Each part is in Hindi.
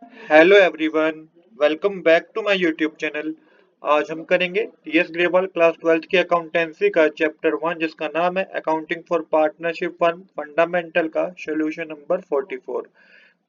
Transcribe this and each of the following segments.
Hello everyone, welcome back to my YouTube channel. आज हम करेंगे टीएस ग्रेवाल क्लास 12th की अकाउंटेंसी का चैप्टर 1 जिसका नाम है accounting for partnership firm fundamental का सोल्यूशन नंबर 44।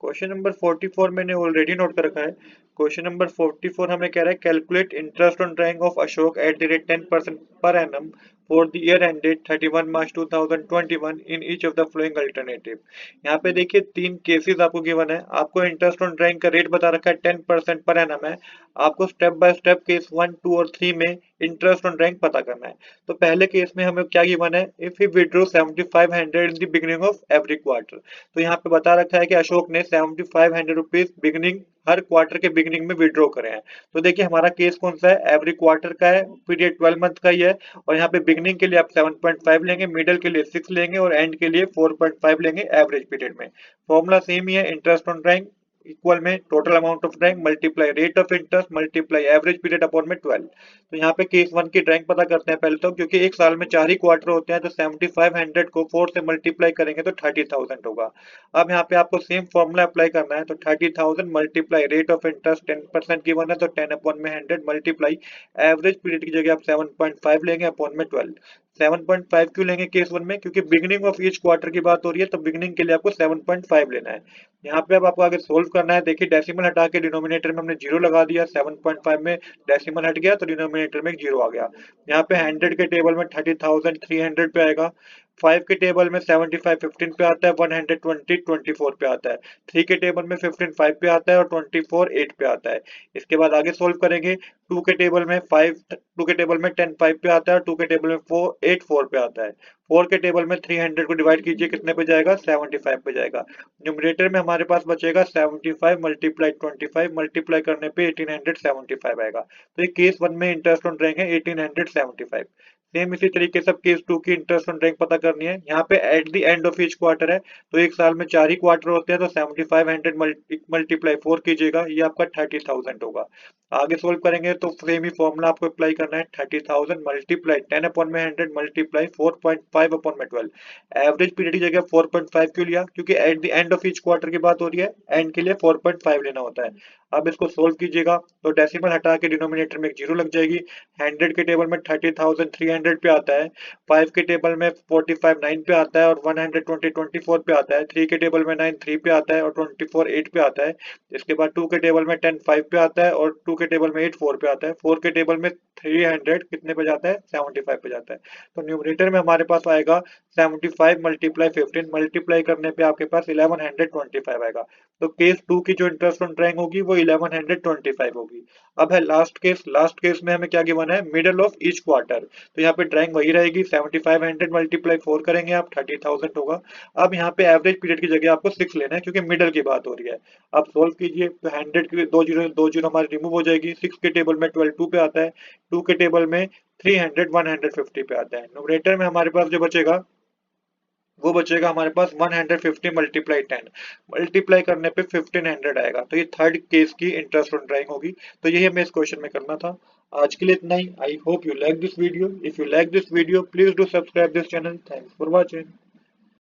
क्वेश्चन नंबर 44 मैंने ऑलरेडी नोट कर रखा है। क्वेश्चन नंबर 44 हमें कह रहा है calculate interest on drying of Ashok at the rate 10% per annum for the year ended 31 March 2021 in each of the flowing alternative. यहाँ पे देखिए तीन केसेस आपको गिवन है। आपको इंटरेस्ट ऑन ड्राइंग का रेट बता रखा है 10% पर एनम है। आपको स्टेप बाय स्टेप केस 1, 2 और 3 में इंटरेस्ट ऑन ड्राइंग पता करना है। तो पहले केस में हमें क्या गिवन है, if he withdraw 7500 in the beginning of every quarter. तो यहाँ पे बता रखा है कि अशोक ने 7500 रुपीज बिगिनिंग हर क्वार्टर के बिगिनिंग में विड्रॉ करे हैं। तो देखिए हमारा केस कौन सा है, एवरी क्वार्टर का है, पीरियड 12 मंथ का ही है। और यहाँ पे बिगिनिंग के लिए आप 7.5 लेंगे, मिडल के लिए 6 लेंगे और एंड के लिए 4.5 लेंगे एवरेज पीरियड में। फॉर्मूला सेम ही है, इंटरेस्ट ऑन ड्राइंग इक्वल में total amount of drawing multiply rate of interest multiply average period upon में 12। तो यहाँ पे केस 1 की ड्राइंग पता करते हैं पहले तो, क्योंकि एक साल में 4 ही क्वार्टर होते हैं तो 7500 को 4 से मल्टीप्लाई करेंगे तो 30,000 होगा। अब यहाँ पे आपको सेम फॉर्मूला अप्लाई करना है। तो 30,000 multiply rate of interest 10% given है तो 10 अपॉन में 100 मल्टीप्लाई एवरेज पीरियड की जगह आप 7.5 लेंगे अपॉन में 12। 7.5 क्यों लेंगे केस 1 में, क्योंकि बिगिनिंग ऑफ ईच क्वार्टर की बात हो रही है तो बिगिनिंग के लिए आपको 7.5 लेना है। यहाँ पे अब आपको आगे सोल्व करना है। देखिए डेसिमल हटा के डिनोमिनेटर में हमने जीरो लगा दिया, 7.5 में डेसिमल हट गया तो डिनोमिनेटर में जीरो आ गया। यहाँ पे 100 के टेबल में 30,300 पे आएगा, 5 के टेबल में 75 15 पे आता है, 120 24 पे आता है, 3 के टेबल में 15 5 पे आता है और 24 8 पे आता है। इसके बाद आगे सोल्व करेंगे। 2 के टेबल में 5 2 के टेबल में 10 5 पे आता है और 2 के टेबल में 4 8 4 पे आता है। 4 के टेबल में 300 को डिवाइड कीजिए, कितने पे जाएगा, 75 पे जाएगा। न्यूमरेटर में हमारे पास बचेगा 75 मल्टीप्लाई 25 मल्टीप्लाई करने पे 1875 आएगा। तो ये केस 1 में इंटरेस्ट ऑन ड्राइंग है 1875। सेम इसी तरीके से केस 2 की इंटरेस्ट ऑन ड्राइंग पता करनी है। यहाँ पे at the end of each quarter है तो एक साल में 4 ही क्वार्टर होते हैं तो 7500 मल्टीप्लाई 4 कीजिएगा, ये आपका 30,000 होगा। आगे सोल्व करेंगे तो सेम ही फॉर्मूला आपको अप्लाई करना है। 30,000 मल्टीप्लाई 10 अपॉन में 100 मल्टीप्लाई 4.5 अपॉन में 12। एवरेज पीरियड की जगह 4.5 क्यों लिया, क्योंकि at the end of each quarter की बात हो रही है, एंड के लिए 4.5 लेना होता है। अब इसको सोल्व कीजिएगा तो डेसिमल हटा के डिनोमिनेटर में एक जीरो लग जाएगी। 100 के टेबल में 30,300 पे आता है, 5 के टेबल में 45 9 पे आता है और 120 24 पे आता है, 3 के टेबल में 9 3 पे आता है और 24 8 पे आता है। इसके बाद 2 के टेबल में 10 5 पे आता है और 2 के टेबल में 8 4 पे आता है। 4 के टेबल में 300 कितने पे जाता है, 75 पे जाता है। तो न्यूमरेटर में हमारे पास आएगा 75 मल्टीप्लाई 15 मल्टीप्लाई करने पे आपके पास 1125 आएगा। तो केस 2 की जो इंटरेस्ट ऑन ड्राइंग होगी वो 1125 होगी। अब है लास्ट केस। लास्ट केस में हमें क्या गिवन है, मिडल ऑफ ईच क्वार्टर। तो यहाँ पे ड्राइंग वही रहेगी, 7500 मल्टीप्लाई 4 करेंगे आप 30,000 होगा। अब यहाँ पे एवरेज पीरियड की जगह आपको 6 लेना है क्योंकि मिडल की बात हो रही है। अब सोल्व कीजिए तो 100 की दो जीरो हमारी रिमूव हो जाएगी। 6 के टेबल में 12 2 पे आता है, 2 के टेबल में 300 150 पे आता है। न्यूमरेटर में हमारे पास जो बचेगा वो बचेगा हमारे पास 150 मल्टीप्लाई 10 मल्टीप्लाई करने पे 1500 आएगा। तो ये थर्ड केस की इंटरेस्ट ऑन ड्राइंग होगी। तो यही हमें इस क्वेश्चन में करना था। आज के लिए इतना ही। I hope you like this video. If you like this video please do subscribe this channel. Thanks for watching.